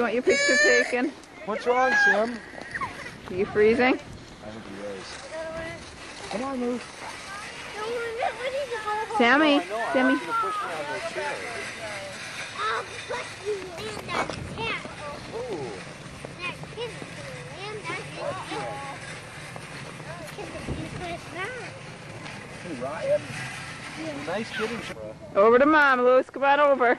you want your picture taken? What's wrong, Sam? Are you freezing? I think he is. Come on, Moose. Sammy, No, I know. Sammy. I want you to push me on the chair. I'll put you in that chair. Ooh. That kid in that chair. Hey, Ryan. Nice getting. Over to Mom, Louis. Come on over.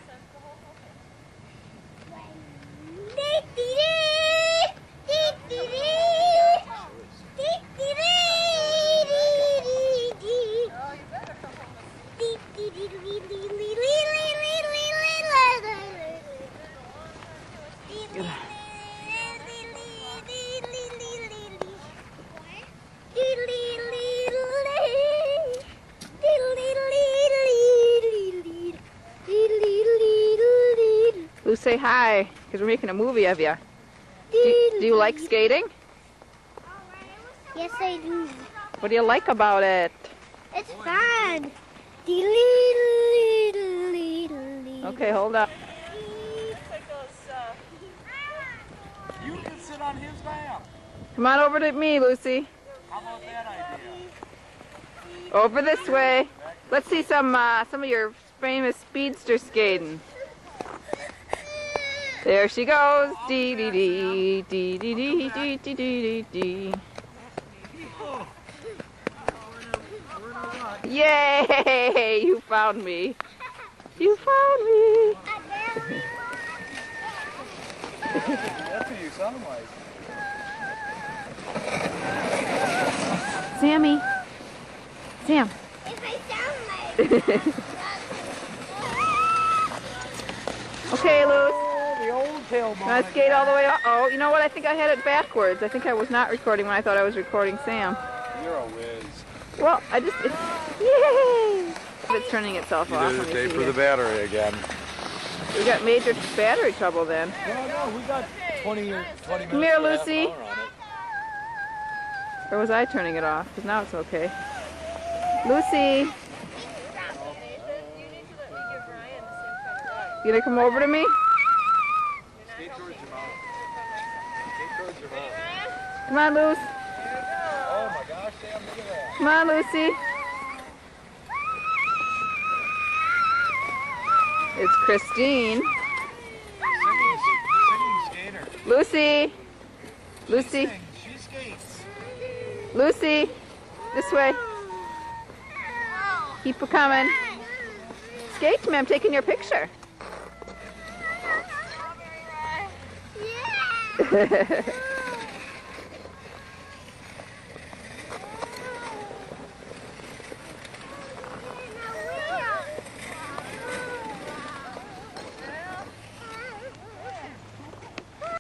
Lou, say hi, because we're making a movie of you. Do you like skating? Yes, I do. What do you like about it? It's fun. Okay, hold up. You can sit on his lap. Come on over to me, Lucy. How about that idea? Over this way. Let's see some of your famous speedster skating. There she goes. Dee dee dee dee dee dee dee dee dee dee. Yay! You found me. You found me. That's what you sound like. Sammy. Sam. If I sound like Okay, Luz. The old tail Can I skate all the way up? Oh, you know what? I think I had it backwards. I think I was not recording when I thought I was recording Sam. You're a whiz. Well, yay! It's turning itself off. You Let did me a day see for here. the battery again. We got major battery trouble then. No, we got 20 minutes. Come here, to half an Lucy. hour on it. Or was I turning it off? Because now it's okay. Lucy. You gonna come over to me? Skate towards your mouth. Skate towards your mouth. Come on, Luce. Oh my gosh, Sam, look at that. Come on, Lucy. It's Christine. Singing skater. Lucy. Lucy. She skates. Lucy. This way. Keep coming. Skate to me. I'm taking your picture. yeah.